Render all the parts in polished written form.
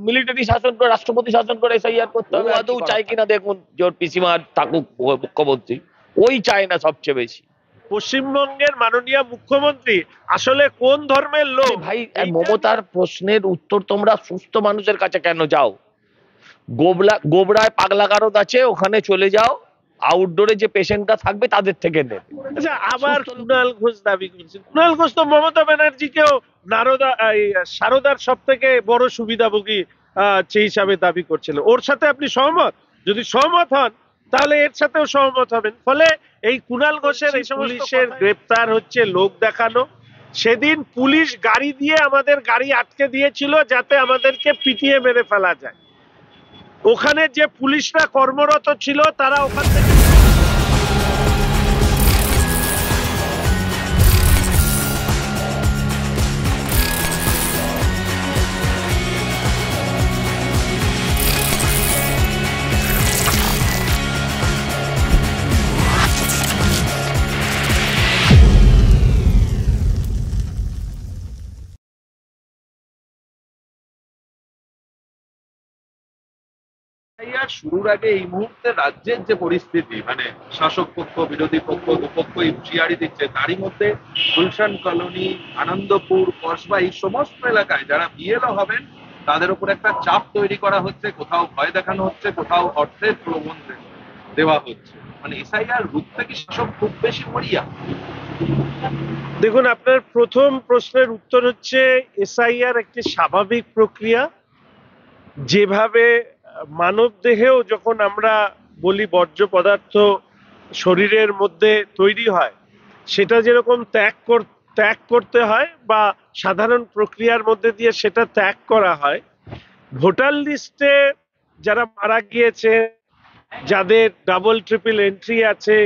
Military শাসন করে, রাষ্ট্রপতি শাসন করে এসআইআর করতে হবে। আদৌ চাই কিনা দেখুন, যে ওর পিসিমা থাকুক মুখ্যমন্ত্রী, ওই চায় না সবচেয়ে বেশি। পশ্চিমবঙ্গের মাননীয় মুখ্যমন্ত্রী আসলে কোন ধর্মের লোক? ভাই, মমতার প্রশ্নের উত্তর তোমরা সুস্থ মানুষের কাছে কেন যাও? গোবরায় পাগলা গারদ আছে, ওখানে চলে যাও, আউটডোরে যে পেশেন্টটা থাকবে তাদের থেকে নেবে। আচ্ছা, আবার কুণাল ঘোষ দাবি করছেন। কুণাল ঘোষ তো মমতা ব্যানার্জিকেও সারদার সব থেকে বড় সুবিধাভোগী হিসাবে দাবি করছিল। ওর সাথে আপনি সহমত? যদি সহমত হন তাহলে এর সাথেও সহমত হবেন। ফলে এই কুণাল ঘোষের এই পুলিশের গ্রেপ্তার হচ্ছে লোক দেখানো। সেদিন পুলিশ গাড়ি দিয়ে আমাদের গাড়ি আটকে দিয়েছিল যাতে আমাদেরকে পিটিয়ে মেরে ফেলা যায়। ওখানে যে পুলিশরা কর্মরত ছিল তারা ওখান থেকে শুরুর আগে এই মুহূর্তে রাজ্যের যে পরিস্থিতি, মানে শাসক পক্ষ বিরোধী পক্ষ দুপক্ষই হুঁশিয়ারি দিচ্ছে, তারই মধ্যে গুলশান কলোনি, আনন্দপুর, কসবা, এই সমস্ত এলাকায় যারা বিএলও হবেন তাদের উপর একটা চাপ তৈরি করা হচ্ছে। কোথাও ভয় দেখানো হচ্ছে, কোথাও অর্থের প্রলোভন দেওয়া হচ্ছে। মানে এসআইআর রুখতে কি শাসক খুব বেশি মরিয়া? দেখুন, আপনার প্রথম প্রশ্নের উত্তর হচ্ছে এসআইআর একটি স্বাভাবিক প্রক্রিয়া। যেভাবে মানব দেহেও যখন আমরা বলি বর্জ্য পদার্থ শরীরের মধ্যে তৈরি হয়, সেটা যেরকম ত্যাগ করতে হয় বা সাধারণ প্রক্রিয়ার মধ্যে দিয়ে সেটা ত্যাগ করা হয়, ভোটার লিস্টে যারা মারা গিয়েছে, যাদের ডাবল ট্রিপল এন্ট্রি আছে,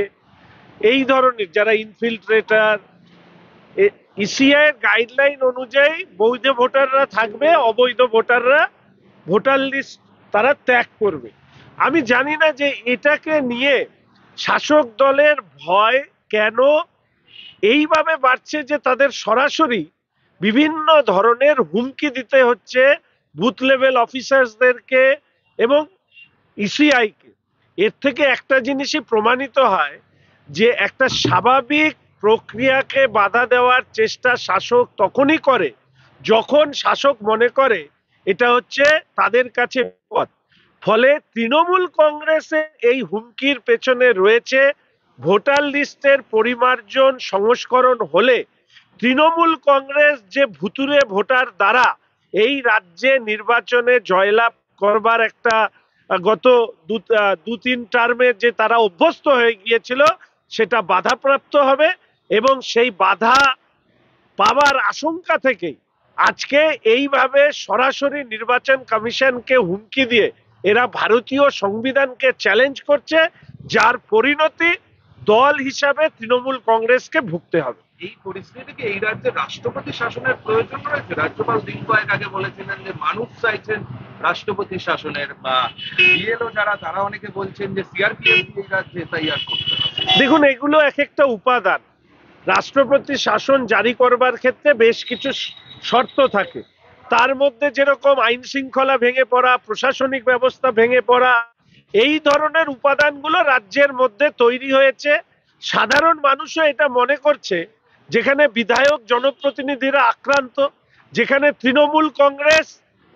এই ধরনের যারা ইনফিল্ট্রেটার, ইসিআই এর গাইডলাইন অনুযায়ী বৈধ ভোটাররা থাকবে, অবৈধ ভোটাররা ভোটার লিস্ট তারা ত্যাগ করবে। আমি জানি না যে এটাকে নিয়ে শাসক দলের ভয় কেন এইভাবে বাড়ছে, যে তাদের সরাসরি বিভিন্ন ধরনের হুমকি দিতে হচ্ছে বুথ লেভেল অফিসারদেরকে এবং ইসিআইকে। এর থেকে একটা জিনিসই প্রমাণিত হয় যে একটা স্বাভাবিক প্রক্রিয়াকে বাধা দেওয়ার চেষ্টা শাসক তখনই করে যখন শাসক মনে করে এটা হচ্ছে তাদের কাছে বিপদ। ফলে তৃণমূল কংগ্রেসে এই হুমকির পেছনে রয়েছে ভোটার লিস্টের পরিমার্জন সংস্করণ হলে তৃণমূল কংগ্রেস যে ভুতুরে ভোটার দ্বারা এই রাজ্যে নির্বাচনে জয়লাভ করবার একটা গত দু তিন টার্মে যে তারা অভ্যস্ত হয়ে গিয়েছিল, সেটা বাধাপ্রাপ্ত হবে। এবং সেই বাধা পাওয়ার আশঙ্কা থেকেই আজকে এইভাবে সরাসরি নির্বাচন কমিশনকে হুমকি দিয়ে এরা ভারতীয় সংবিধানকে চ্যালেঞ্জ করছে, যার পরিণতি দল হিসাবে তৃণমূল কংগ্রেসকে ভুগতে হবে। এই পরিস্থিতিকে এই রাজ্যে রাষ্ট্রপতি শাসনের প্রয়োজন রয়েছে? রাজ্যপাল দিন কয়েক আগে বলেছিলেন যে মানুষ চাইছেন রাষ্ট্রপতি শাসনের, বা বিএলও যারা তারা অনেকে বলছেন যে সিআরপিএফ এই রাজ্যে এসআইআর করতে হবে। দেখুন, এগুলো এক একটা উপাদান। রাষ্ট্রপতি শাসন জারি করবার ক্ষেত্রে বেশ কিছু শর্ত থাকে, তার মধ্যে যেরকম আইন শৃঙ্খলা ভেঙে পড়া, প্রশাসনিক ব্যবস্থা ভেঙে পড়া, এই ধরনের উপাদানগুলো রাজ্যের মধ্যে তৈরি হয়েছে। সাধারণ মানুষও এটা মনে করছে, যেখানে বিধায়ক জনপ্রতিনিধিরা আক্রান্ত, যেখানে তৃণমূল কংগ্রেস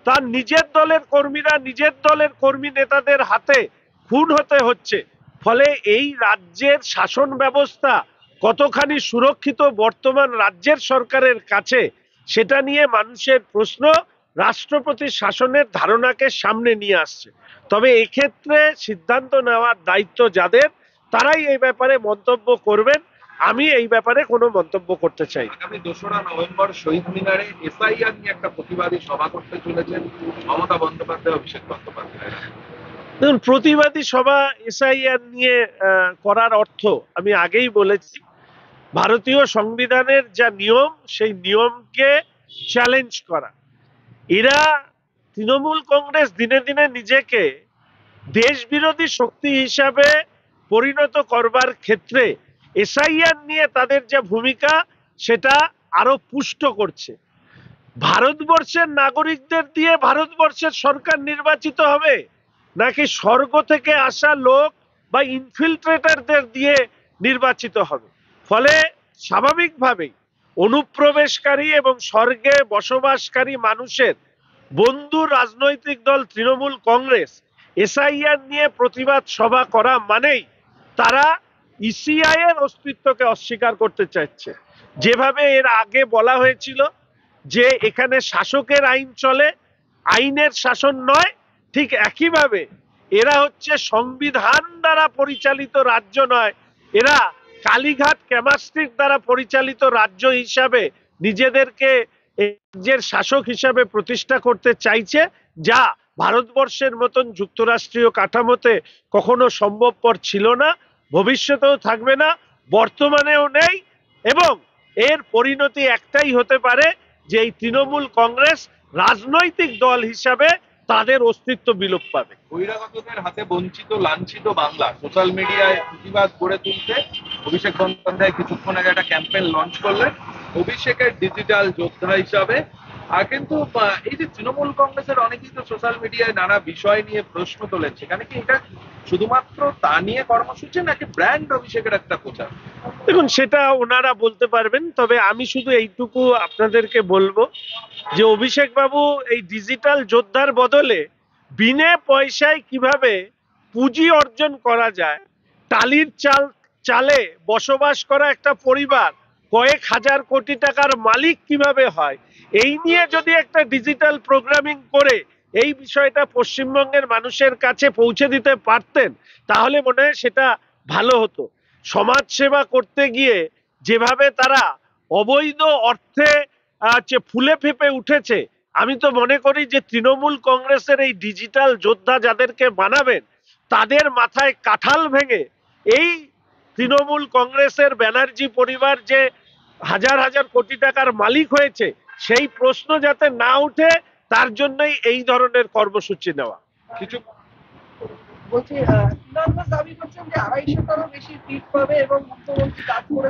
তার নিজের দলের কর্মীরা নিজের দলের কর্মী নেতাদের হাতে খুন হতে হচ্ছে। ফলে এই রাজ্যের শাসন ব্যবস্থা কতখানি সুরক্ষিত বর্তমান রাজ্যের সরকারের কাছে, সেটা নিয়ে মানুষের প্রশ্ন রাষ্ট্রপতি শাসনের ধারণাকে সামনে নিয়ে আসছে। তবে এক্ষেত্রে সিদ্ধান্ত নেওয়ার দায়িত্ব যাদের, তারাই এই ব্যাপারে মন্তব্য করবেন। আমি এই ব্যাপারে কোনো মন্তব্য করতে চাই। আগামী 2রা নভেম্বর শহীদ মিনারে এসআইআর নিয়ে একটা প্রতিবাদী সভা করতে চলেছেন মমতা বন্দ্যোপাধ্যায়, অভিষেক বন্দ্যোপাধ্যায়। দেখুন, প্রতিবাদী সভা এসআইআর নিয়ে করার অর্থ আমি আগেই বলেছি, ভারতীয় সংবিধানের যা নিয়ম সেই নিয়মকে চ্যালেঞ্জ করা। এরা তৃণমূল কংগ্রেস দিনে দিনে নিজেকে দেশ বিরোধী শক্তি হিসাবে পরিণত করবার ক্ষেত্রে এসআইআর নিয়ে তাদের যে ভূমিকা সেটা আরো পুষ্ট করছে। ভারতবর্ষের নাগরিকদের দিয়ে ভারতবর্ষের সরকার নির্বাচিত হবে, নাকি স্বর্গ থেকে আসা লোক বা ইনফিল্ট্রেটরদের দিয়ে নির্বাচিত হবে? ফলে স্বাভাবিকভাবেই অনুপ্রবেশকারী এবং স্বর্গে বসবাসকারী মানুষের বন্ধু রাজনৈতিক দল তৃণমূল কংগ্রেস এসআইআর নিয়ে প্রতিবাদ সভা করা মানেই তারা ইসিআই এর অস্তিত্বকে অস্বীকার করতে চাইছে। যেভাবে এর আগে বলা হয়েছিল যে এখানে শাসকের আইন চলে, আইনের শাসন নয়, ঠিক একইভাবে এরা হচ্ছে সংবিধান দ্বারা পরিচালিত রাজ্য নয়, এরা কালীঘাট ক্যামাস্ট্রির দ্বারা পরিচালিত রাজ্য হিসাবে নিজেদেরকে রাজ্যের শাসক হিসাবে প্রতিষ্ঠা করতে চাইছে, যা ভারতবর্ষের মতন যুক্তরাষ্ট্রীয় কাঠামোতে কখনো সম্ভবপর ছিল না, ভবিষ্যতেও থাকবে না, বর্তমানেও নেই। এবং এর পরিণতি একটাই হতে পারে যে এই তৃণমূল কংগ্রেস রাজনৈতিক দল হিসাবে তাদের অস্তিত্ব বিলোপ পাবে। বহিরাগতদের হাতে বঞ্চিত লাঞ্ছিত বাংলা সোশ্যাল মিডিয়ায় প্রতিবাদ গড়ে তুলতে অভিষেক বন্দ্যোপাধ্যায় কিছুক্ষণ আগে একটা ক্যাম্পেইন লঞ্চ করলেন অভিষেকের ডিজিটাল যোদ্ধা হিসাবে। আর কিন্তু এই যে তৃণমূল কংগ্রেসের অনেকেই তো সোশ্যাল মিডিয়ায় নানা বিষয় নিয়ে প্রশ্ন তোলেন, সেখানে কি এটা শুধুমাত্র তা নিয়ে কর্মসূচি নাকি ব্র্যান্ড অভিষেকের একটা প্রচার? দেখুন, সেটা ওনারা বলতে পারবেন, তবে আমি শুধু এইটুকু আপনাদেরকে বলবো যে অভিষেক বাবু এই ডিজিটাল যোদ্ধার বদলে বিনে পয়সায় কিভাবে পুঁজি অর্জন করা যায়, টালির চালে বসবাস করা একটা পরিবার কয়েক হাজার কোটি টাকার মালিক কিভাবে হয়, এই নিয়ে যদি একটা ডিজিটাল প্রোগ্রামিং করে এই বিষয়টা পশ্চিমবঙ্গের মানুষের কাছে পৌঁছে দিতে পারতেন, তাহলে মনে হয় সেটা ভালো হতো। সমাজ সেবা করতে গিয়ে যেভাবে তারা অবৈধ অর্থে ফুলে ফেঁপে উঠেছে, আমি তো মনে করি যে তৃণমূল কংগ্রেসের এই ডিজিটাল যোদ্ধা যাদেরকে বানাবেন তাদের মাথায় কাঁঠাল ভেঙে এই তৃণমূল কংগ্রেসের ব্যানার্জি পরিবার যে হাজার হাজার কোটি টাকার মালিক হয়েছে সেই প্রশ্ন যাতে না উঠে তার জন্যই এই ধরনের কর্মসূচি নেওয়া। কিছু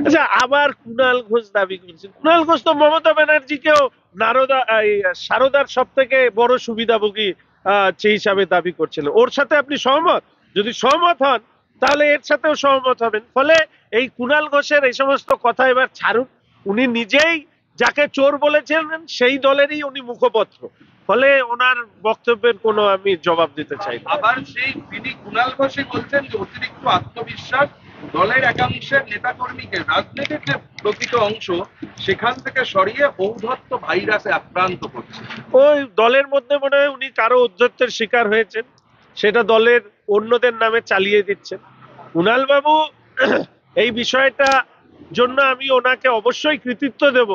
আচ্ছা, আবার কুণাল ঘোষ দাবি করছেন? কুণাল ঘোষ তো মমতা ব্যানার্জিকেও সারদার সব থেকে বড় সুবিধাভোগী হিসাবে দাবি করছিল। ওর সাথে আপনি সহমত? যদি সহমত হন তাহলে এর সাথেও সহমত হবেন। ফলে এই কুণাল ঘোষের এই সমস্ত কথা এবার ছাড়ুন। উনি নিজেই যাকে চোর বলেছিলেন সেই দলেরই উনি মুখপত্র, ফলে ওনার বক্তব্যের কোনো আমি জবাব দিতে চাই না। আবার সেই তিনি কুণাল ঘোষই বলছেন যে অতিরিক্ত আত্মবিশ্বাস দলের একাংশের নেতাকর্মীকে রাজনীতির যে প্রকৃত অংশ সেখান থেকে সরিয়ে ঔদ্ধত্য ভাইরাসে আক্রান্ত করছে। ওই দলের মধ্যে মনে হয় উনি কারো ঔদ্ধত্যের শিকার হয়েছেন, সেটা দলের অন্যদের নামে চালিয়ে দিচ্ছেন। কুণাল বাবু এই বিষয়টা জন্য আমি ওনাকে অবশ্যই কৃতিত্ব দেব,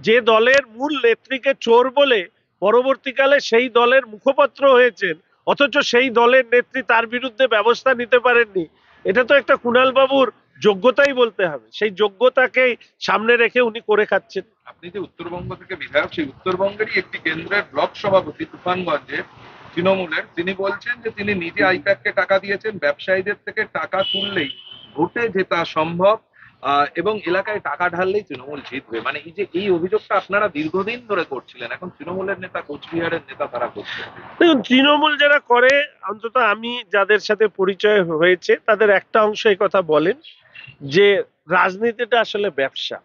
যে দলের মূল নেত্রীকে চোর বলে পরবর্তীকালে সেই দলের মুখপত্র হয়েছেন, অথচ সেই দলের নেত্রী তার বিরুদ্ধে ব্যবস্থা নিতে পারেননি। এটা তো একটা কুণাল বাবুর যোগ্যতাই বলতে হবে, সেই যোগ্যতাকেই সামনে রেখে উনি করে খাচ্ছেন। আপনি যে উত্তরবঙ্গ থেকে বিধায়ক, সেই উত্তরবঙ্গেরই একটি কেন্দ্রের ব্লক সভাপতি তুফানগঞ্জের তৃণমূলের, তিনি বলছেন যে তিনি নিজে আইপ্যাককে টাকা দিয়েছেন, ব্যবসায়ীদের থেকে টাকা তুললেই ভোটে জেতা সম্ভব এবং এলাকায় টাকা ঢাললেই তৃণমূল জিতবে। মানে এই যে এই অভিযোগটা আপনারা দীর্ঘদিন ধরে করছিলেন, এখন তৃণমূলের নেতা, কোচবিহারের নেতা তারা করছে। দেখুন, তৃণমূল যারা করে, অন্তত আমি যাদের সাথে পরিচয় হয়েছে তাদের একটা অংশ এই কথা বলেন যে রাজনীতিটা আসলে ব্যবসা।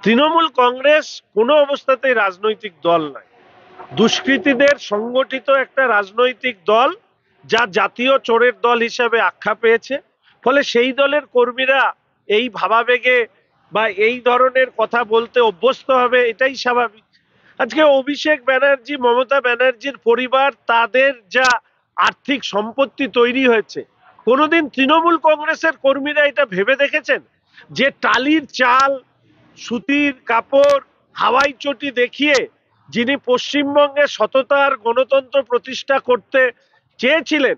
তৃণমূল কংগ্রেস কোনো অবস্থাতেই রাজনৈতিক দল নয়, দুষ্কৃতীদের সংগঠিত একটা রাজনৈতিক দল, যা জাতীয় চোরের দল হিসাবে আখ্যা পেয়েছে। ফলে সেই দলের কর্মীরা এই ভাবাবেগে বা এই ধরনের কথা বলতে অভ্যস্ত হবে, এটাই স্বাভাবিক। আজকে অভিষেক ব্যানার্জি, মমতা ব্যানার্জির পরিবার, তাদের যা আর্থিক সম্পত্তি তৈরি হয়েছে, কোনোদিন তৃণমূল কংগ্রেসের কর্মীরা এটা ভেবে দেখেছেন যে টালির চাল, সুতির কাপড়, হাওয়াই চটি দেখিয়ে যিনি পশ্চিমবঙ্গে সততার গণতন্ত্র প্রতিষ্ঠা করতে চেয়েছিলেন,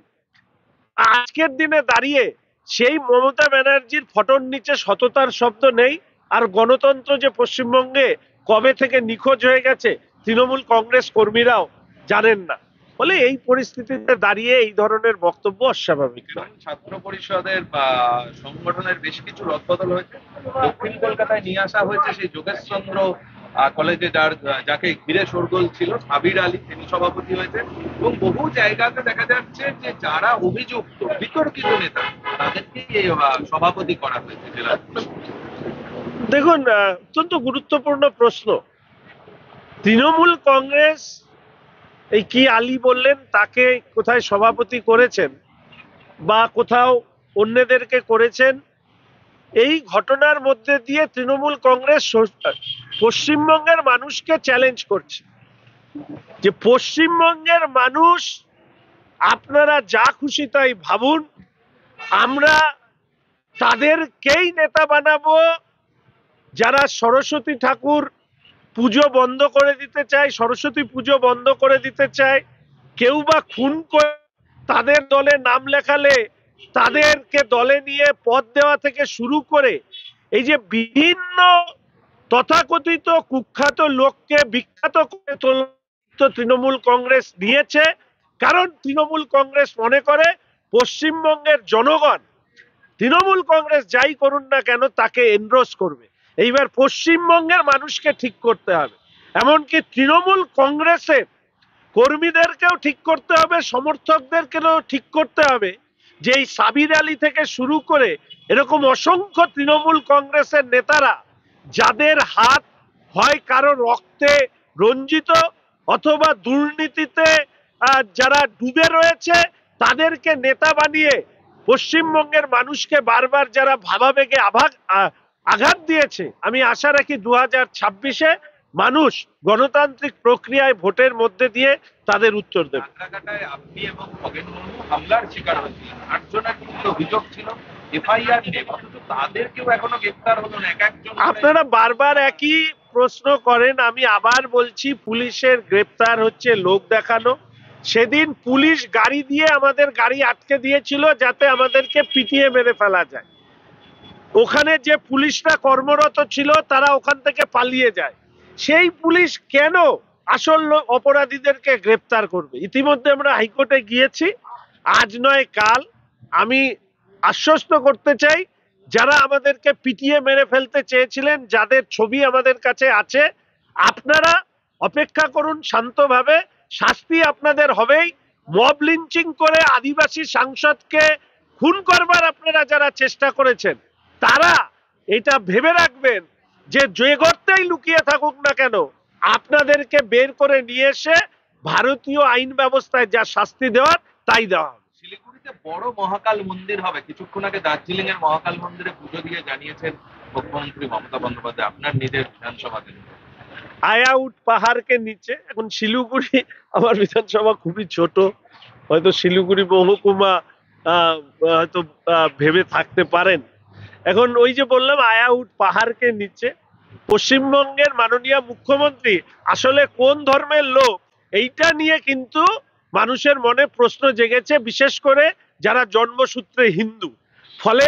আজকের দিনে দাঁড়িয়ে সেই মমতা ব্যানার্জির ফটোর নিচে সততার শব্দ নেই, আর গণতন্ত্র যে পশ্চিমবঙ্গে কবে থেকে নিখোঁজ হয়ে গেছে তৃণমূল কংগ্রেস কর্মীরাও জানেন না। ফলে এই পরিস্থিতিতে দাঁড়িয়ে এই ধরনের বক্তব্য অস্বাভাবিক নয়। ছাত্র পরিষদের বা সংগঠনের বেশ কিছু রদবদল হয়েছে। দক্ষিণ কলকাতায় নিয়ে আসা হয়েছে সেই যোগেশ চন্দ্র কলেজে যাকে ঘিরে শোরগোল ছিল, সাবির আলী, তিনি সভাপতি হয়েছেন। এবং বহু জায়গাতে দেখা যাচ্ছে যে যারা অভিযুক্ত বিতর্কিত নেতা তাদেরকেই এই সভাপতি করা হয়েছে জেলা। দেখুন, অত্যন্ত গুরুত্বপূর্ণ প্রশ্ন। তৃণমূল কংগ্রেস এই কি আলী বললেন তাকে কোথায় সভাপতি করেছেন বা কোথাও অন্যদেরকে করেছেন, এই ঘটনার মধ্যে দিয়ে তৃণমূল কংগ্রেস পশ্চিমবঙ্গের মানুষকে চ্যালেঞ্জ করছে যে পশ্চিমবঙ্গের মানুষ আপনারা যা খুশি তাই ভাবুন, আমরা তাদেরকেই নেতা বানাবো যারা সরস্বতী ঠাকুর পুজো বন্ধ করে দিতে চায়, সরস্বতী পুজো বন্ধ করে দিতে চায়, কেউ বা খুন করে তাদের দলে নাম লেখালে তাদেরকে দলে নিয়ে পদ দেওয়া থেকে শুরু করে এই যে বিভিন্ন তথাকথিত কুখ্যাত লোককে বিখ্যাত করে তোলা তৃণমূল কংগ্রেস নিয়েছে। কারণ তৃণমূল কংগ্রেস মনে করে পশ্চিমবঙ্গের জনগণ তৃণমূল কংগ্রেস যাই করুন না কেন তাকে এনডোর্স করবে। এইবার পশ্চিমবঙ্গের মানুষকে ঠিক করতে হবে, এমনকি তৃণমূল কংগ্রেসের কর্মীদেরকেও ঠিক করতে হবে, সমর্থকদেরকেও ঠিক করতে হবে যে এই সাবির আলী থেকে শুরু করে এরকম অসংখ্য তৃণমূল কংগ্রেসের নেতারা যাদের হাত হয় কারো রক্তে রঞ্জিত অথবা দুর্নীতিতে যারা ডুবে রয়েছে তাদেরকে নেতা বানিয়ে পশ্চিমবঙ্গের মানুষকে বারবার যারা ভাবাবেগে আঘাত দিয়েছে, আমি আশা রাখি 2026-এ মানুষ গণতান্ত্রিক প্রক্রিয়ায় ভোটের মধ্যে দিয়ে তাদের উত্তর দেবে। সাঁতরাগাছায় আপনি এবং খগেন মুর্মু হামলার শিকার হয়েছিলেন, 8 জনের বিরুদ্ধে অভিযোগ ছিল, এফআইআর নেই, অথচ তাদেরকেও এখনো গ্রেফতার হলো না। এক একজন আপনারা বারবার একই প্রশ্ন করেন, আমি আবার বলছি, পুলিশের গ্রেপ্তার হচ্ছে লোক দেখানো। সেদিন পুলিশ গাড়ি দিয়ে আমাদের গাড়ি আটকে দিয়েছিল যাতে আমাদেরকে পিটিয়ে মেরে ফেলা যায়। ওখানে যে পুলিশরা কর্মরত ছিল তারা ওখান থেকে পালিয়ে যায়। সেই পুলিশ কেন আসল অপরাধীদেরকে গ্রেপ্তার করবে? ইতিমধ্যে আমরা হাইকোর্টে গিয়েছি, আজ নয় কাল। আমি আশ্বস্ত করতে চাই, যারা আমাদেরকে পিটিয়ে মেরে ফেলতে চেয়েছিলেন, যাদের ছবি আমাদের কাছে আছে, আপনারা অপেক্ষা করুন শান্তভাবে, শাস্তি আপনাদের হবেই। মব লিঞ্চিং করে আদিবাসী সাংসদকে খুন করবার আপনারা যারা চেষ্টা করেছেন তারা এটা ভেবে রাখবেন যে যে গর্তেই লুকিয়ে থাকুক না কেন আপনাদেরকে বের করে নিয়ে এসে ভারতীয় আইন ব্যবস্থায় যা শাস্তি দেওয়ার তাই দেওয়া হবে। শিলিগুড়িতে বড় মহাকাল মন্দির হবে। কিছুক্ষণ আগে দার্জিলিং এর মহাকাল মন্দিরে পুজো দিয়ে জানিয়েছেন মুখ্যমন্ত্রী মমতা বন্দ্যোপাধ্যায়। আপনার নিজের বিধানসভাতে আয়াউট পাহাড়কে নিচে, এখন শিলিগুড়ি আমার বিধানসভা খুবই ছোট, হয়তো শিলিগুড়ি মহকুমা হয়তো ভেবে থাকতে পারেন। এখন ওই যে বললাম আয়াউট পাহাড়কে নিচে, পশ্চিমবঙ্গের মাননীয় মুখ্যমন্ত্রী আসলে কোন ধর্মের লোক এইটা নিয়ে কিন্তু মানুষের মনে প্রশ্ন জেগেছে, বিশেষ করে যারা জন্মসূত্রে হিন্দু। ফলে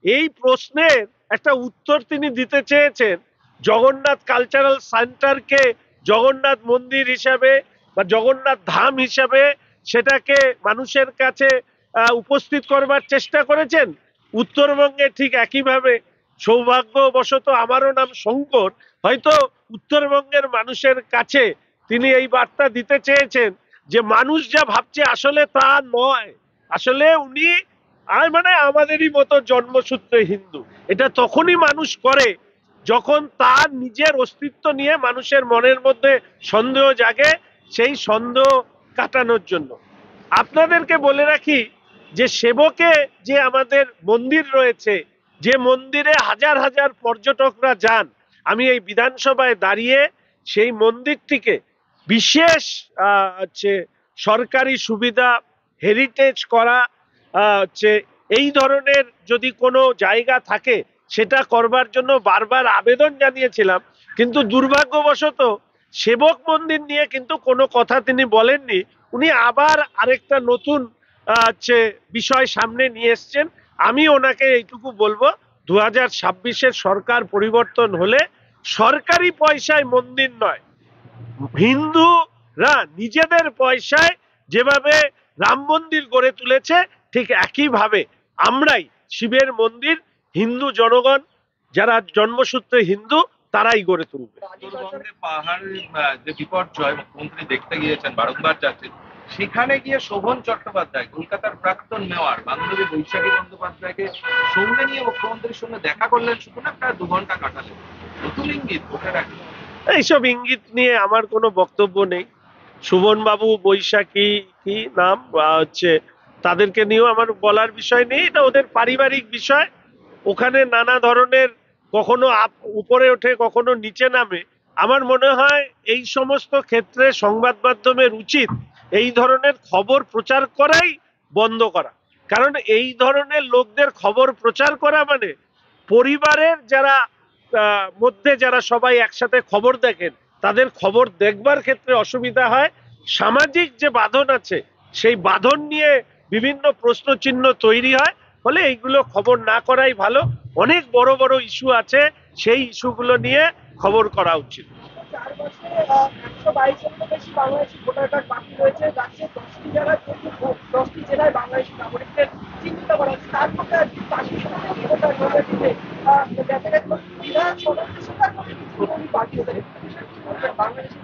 এই প্রশ্নের একটা উত্তর তিনি দিতে চেয়েছেন। জগন্নাথ কালচারাল সেন্টারকে জগন্নাথ মন্দির হিসাবে বা জগন্নাথ ধাম হিসাবে সেটাকে মানুষের কাছে উপস্থিত করবার চেষ্টা করেছেন। উত্তরবঙ্গে ঠিক একইভাবে সৌভাগ্যবশত আমারও নাম শঙ্কর, হয়তো উত্তরবঙ্গের মানুষের কাছে তিনি এই বার্তা দিতে চেয়েছেন যে মানুষ যা ভাবছে আসলে তা নয়, আসলে উনি মানে আমাদেরই মতো জন্মসূত্রে হিন্দু। এটা তখনই মানুষ করে যখন তার নিজের অস্তিত্ব নিয়ে মানুষের মনের মধ্যে সন্দেহ জাগে, সেই সন্দেহ কাটানোর জন্য। আপনাদেরকে বলে রাখি যে সেবকে যে আমাদের মন্দির রয়েছে, যে মন্দিরে হাজার হাজার পর্যটকরা যান, আমি এই বিধানসভায় দাঁড়িয়ে সেই মন্দিরটিকে বিশেষ সরকারি সুবিধা হেরিটেজ করা এই ধরনের যদি কোনো জায়গা থাকে সেটা করবার জন্য বারবার আবেদন জানিয়েছিলাম, কিন্তু দুর্ভাগ্যবশত সেবক মন্দির নিয়ে কিন্তু কোনো কথা তিনি বলেননি। উনি আবার আরেকটা নতুন বিষয় সামনে নিয়ে এসছেন। আমি ওনাকে এইটুকু বলবো, 2026-এর সরকার পরিবর্তন হলে সরকারি পয়সায় মন্দির নয়, হিন্দুরা নিজেদের পয়সায় যেভাবে রাম মন্দির গড়ে তুলেছে ঠিক একইভাবে আমরাই শিবের মন্দির, হিন্দু জনগণ যারা জন্মসূত্রে হিন্দু তারাই গড়ে তুলবে। উত্তরবঙ্গে পাহাড়ের যে বিপর্যয় মুখ্যমন্ত্রী দেখতে গিয়েছেন, বারংবার যাচ্ছেন, সেখানে গিয়ে শোভন চট্টোপাধ্যায় কলকাতার প্রাক্তন মেয়র বান্ধবী বৈশাখী বন্দ্যোপাধ্যায়কে সঙ্গে নিয়ে মুখ্যমন্ত্রীর সঙ্গে দেখা করলেন, শুধু না প্রায় 2 ঘন্টা কাটালেন। নতুন ইঙ্গিত ভোটের আগে। এইসব ইঙ্গিত নিয়ে আমার কোনো বক্তব্য নেই। সুমন বাবু, বৈশাখী কি নাম হচ্ছে, তাদেরকে নিয়েও আমার বলার বিষয় নেই, এটা ওদের পারিবারিক বিষয়। ওখানে নানা ধরনের কখনো উপরে ওঠে, কখনো নিচে নামে। আমার মনে হয় এই সমস্ত ক্ষেত্রে সংবাদ মাধ্যমের উচিত এই ধরনের খবর প্রচার করাই বন্ধ করা। কারণ এই ধরনের লোকদের খবর প্রচার করা মানে পরিবারের যারা মধ্যে যারা সবাই একসাথে খবর দেখেন, তাদের খবর দেখবার ক্ষেত্রে অসুবিধা হয়। সামাজিক যে বাঁধন আছে, সেই বাঁধন নিয়ে বিভিন্ন প্রশ্নচিহ্ন তৈরি হয়। ফলে এইগুলো খবর না করাই ভালো। অনেক বড় বড় ইস্যু আছে, সেই ইস্যুগুলো নিয়ে খবর করা উচিত। 4 বছরে 122-এরও বেশি বাংলাদেশি ভোটার কার্ড বাকি রয়েছে। রাজ্যের 10টি জেলায় 10টি জেলায় বাংলাদেশি নাগরিকদের চিহ্নিত করা হচ্ছে। তার মধ্যে আজকে 85% ভোটার জমা দিতে দেখা গেল বিধান সদস্য স্বীকার করে কিছু বাকি হতে বাংলাদেশি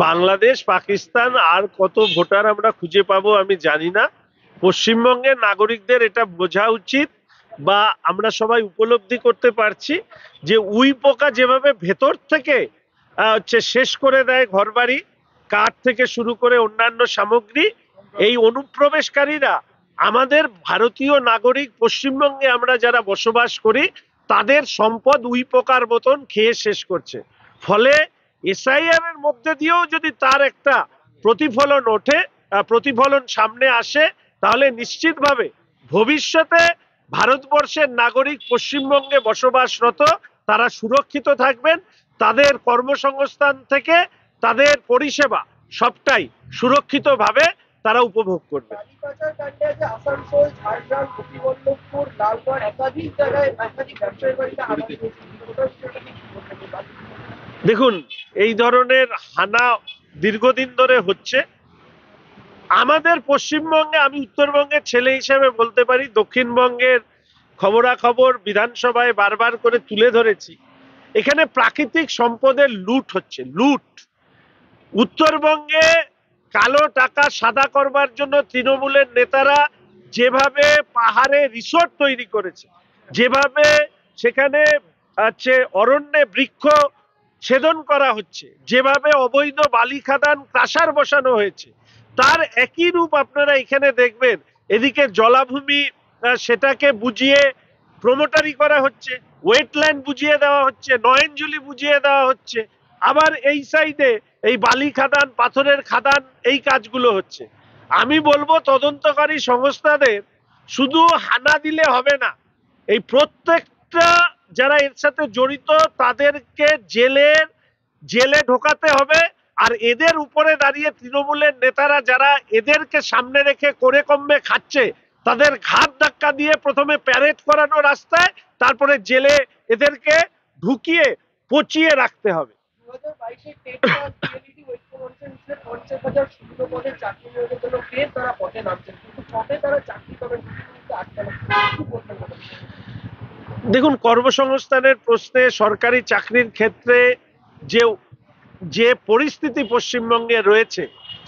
বাংলাদেশ, পাকিস্তান আর কত ভোটার আমরা খুঁজে পাবো আমি জানি না। পশ্চিমবঙ্গের নাগরিকদের এটা বোঝা উচিত, বা আমরা সবাই উপলব্ধি করতে পারছি যে উই পোকা যেভাবে ভেতর থেকে শেষ করে দেয় ঘরবাড়ি, কাঠ থেকে শুরু করে অন্যান্য সামগ্রী, এই অনুপ্রবেশকারীরা আমাদের ভারতীয় নাগরিক পশ্চিমবঙ্গে আমরা যারা বসবাস করি তাদের সম্পদ উই পোকার মতন খেয়ে শেষ করছে। ফলে এসআইআর এর মধ্যে দিয়েও যদি তার একটা প্রতিফলন ওঠে, প্রতিফলন সামনে আসে, তাহলে নিশ্চিতভাবে ভবিষ্যতে ভারতবর্ষের নাগরিক পশ্চিমবঙ্গে বসবাসরত তারা সুরক্ষিত থাকবেন। তাদের কর্মসংস্থান থেকে তাদের পরিষেবা সবটাই সুরক্ষিতভাবে তারা উপভোগ করবে। কালীবাজার কাণ্ডে আছে আসানসোল, ঝাড়গ্রাম, গোপীবল্লভপুর, লালগড় একাধিক জায়গায় একাধিক ব্যবসায়ী বাড়িতে হানা দিয়েছে। দেখুন, এই ধরনের হানা দীর্ঘদিন ধরে হচ্ছে আমাদের পশ্চিমবঙ্গে। আমি উত্তরবঙ্গের ছেলে হিসেবে বলতে পারি, দক্ষিণবঙ্গের খবরাখবর বিধানসভায় বারবার করে তুলে ধরেছি। এখানে প্রাকৃতিক সম্পদের লুট হচ্ছে, লুট। উত্তরবঙ্গে কালো টাকা সাদা করবার জন্য তৃণমূলের নেতারা যেভাবে পাহাড়ে রিসোর্ট তৈরি করেছে, যেভাবে সেখানে অরণ্যে বৃক্ষ ছেদন করা হচ্ছে, যেভাবে অবৈধ বালি খাদান ক্রাশার বসানো হয়েছে, তার একই রূপ আপনারা এখানে দেখবেন। এদিকে জলাভূমি সেটাকে বুঝিয়ে প্রমোটারি করা হচ্ছে, ওয়েটল্যান্ড বুঝিয়ে দেওয়া হচ্ছে, নয়নজুলি বুঝিয়ে দেওয়া হচ্ছে। আবার এই সাইডে এই বালি খাদান, পাথরের খাদান, এই কাজগুলো হচ্ছে। আমি বলবো তদন্তকারী সংস্থাদের শুধু হানা দিলে হবে না, এই প্রত্যেকটা যারা এর সাথে জড়িত তাদেরকে জেলে ঢোকাতে হবে। আর এদের উপরে দাঁড়িয়ে তৃণমূলের নেতারা যারা এদেরকে সামনে রেখে করে কমবে খাচ্ছে, তাদের ঘাট ধাক্কা দিয়ে প্রথমে প্যারেড করানো রাস্তায়, তারপরে জেলে এদেরকে ঢুকিয়ে পচিয়ে রাখতে হবে। 2022-এর টেট রিয়েলিটি ঐক্যমঞ্চের 50,000 শূন্য পদের চাকরি নিয়োগের জন্য ফের তারা পথে নামছেন, কিন্তু কবে তারা চাকরি পাবেন আটকানো কি বলতে হবে? দেখুন, কর্মসংস্থানের প্রশ্নে সরকারি চাকরির ক্ষেত্রে যে পরিস্থিতি পশ্চিমবঙ্গে রয়েছে,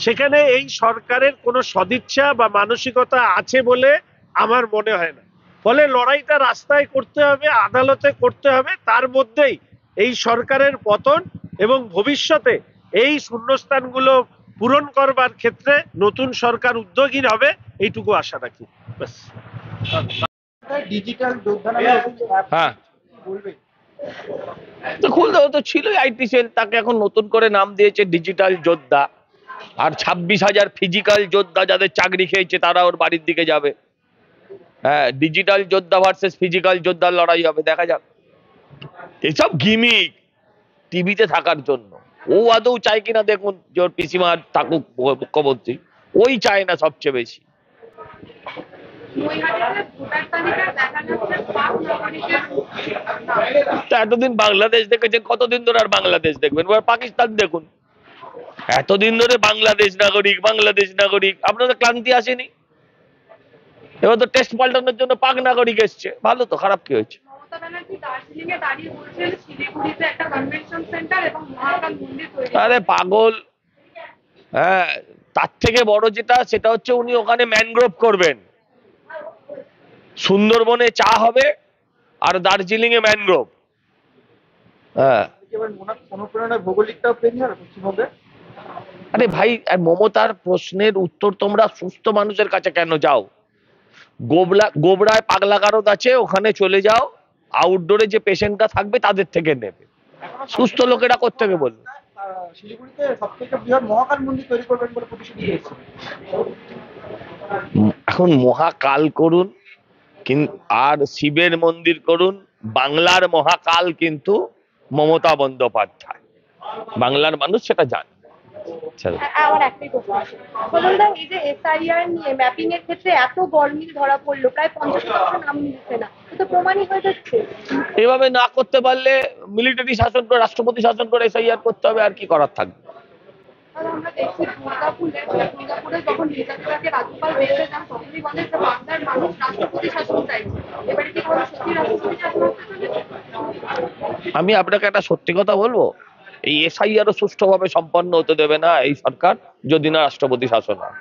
সেখানে এই সরকারের কোনো সদিচ্ছা বা মানসিকতা আছে বলে আমার মনে হয় না। ফলে লড়াইটা রাস্তায় করতে হবে, আদালতে করতে হবে। তার মধ্যেই এই সরকারের পতন এবং ভবিষ্যতে এই শূন্যস্থানগুলো পূরণ করবার ক্ষেত্রে নতুন সরকার উদ্যোগী হবে, এইটুকু আশা রাখি। ব্যাস। ডিজিটাল যোদ্ধা নামে হ্যাঁ, বলবে তো খুলতে হতো, ছিলই আইটি সেল, তাকে এখন নতুন করে নাম দিয়েছে ডিজিটাল যোদ্ধা। আর 26,000 ফিজিক্যাল যোদ্ধা যাদের চাকরি খেয়েছে তারা ওর বাড়ির দিকে যাবে। হ্যাঁ, ডিজিটাল যোদ্ধা ভার্সেস ফিজিক্যাল যোদ্ধার লড়াই হবে, দেখা যাক। এসব গিমিক টিভিতে থাকার জন্য। ও আদৌ চায় কিনা দেখুন, যে ওর পিসিমা থাকুক মুখ্যমন্ত্রী, ওই চায় না সবচেয়ে বেশি। তা এতদিন বাংলাদেশ দেখেছেন, কতদিন ধরে আর বাংলাদেশ দেখবেন? এবার পাকিস্তান দেখুন, এতদিন ধরে বাংলাদেশ নাগরিক, বাংলাদেশ নাগরিক, আপনাদের ক্লান্তি আসেনি? এবার তো টেস্ট পাল্টানোর জন্য পাক নাগরিক এসছে, ভালো তো, খারাপ কি হয়েছে? মমতা ব্যানার্জি দার্জিলিং এ দাঁড়িয়ে বলছেন শিলিগুড়িতে একটা কনভেনশন সেন্টার এবং মহাকাল মন্দির তৈরি আরে পাগল, হ্যাঁ, তার থেকে বড় যেটা সেটা হচ্ছে উনি ওখানে ম্যানগ্রোভ করবেন, সুন্দরবনে চা হবে আর দার্জিলিং এ ম্যানগ্রোভ। হ্যাঁ, অনুপ্রেরণার ভৌগোলিকটাও পেয়ে যাবে পশ্চিমবঙ্গে। আরে ভাই, আর মমতার প্রশ্নের উত্তর তোমরা সুস্থ মানুষের কাছে কেন যাও? গোবরায় পাগলাগারদ আছে, ওখানে চলে যাও, আউটডোরে যে পেশেন্টটা থাকবে তাদের থেকে নেবে, সুস্থ লোকেরা কোত্থেকে বলবে? শিলিগুড়িতে সব থেকে বৃহৎ মহাকাল মন্দির তৈরি করবেন বলে প্রতিশ্রুতি দিয়েছে। এখন মহাকাল করুন আর শিবের মন্দির করুন, বাংলার মহাকাল কিন্তু মমতা বন্দ্যোপাধ্যায়, বাংলার মানুষ সেটা জানে। আমার একটাই প্রশ্ন আছে, সজলদা, এই যে এসআইআর নিয়ে ম্যাপিং এর ক্ষেত্রে এত গরমিল ধরা পড়লো, প্রায় 50% নাম মিলছে না, তো প্রমাণই হয়ে যাচ্ছে। এভাবে না করতে পারলে মিলিটারি শাসন করে, রাষ্ট্রপতি শাসন করে এসআইআর করতে হবে, আর কি করার থাকবে। আমরা দেখছি দুর্গাপুরে যখন নির্যাতিতাকে রাজ্যপাল বেরোতে যান তখনই বলে যে বাংলার মানুষ রাষ্ট্রপতি শাসন চাইছে। এবারে কি কোনো সত্যি রাষ্ট্রপতি শাসন হতে চলেছে? আমি আপনাকে একটা সত্যি কথা বলবো, এই এসআইআরও সুষ্ঠুভাবে সম্পন্ন হতে দেবে না এই সরকার, যদি না রাষ্ট্রপতি শাসন হয়।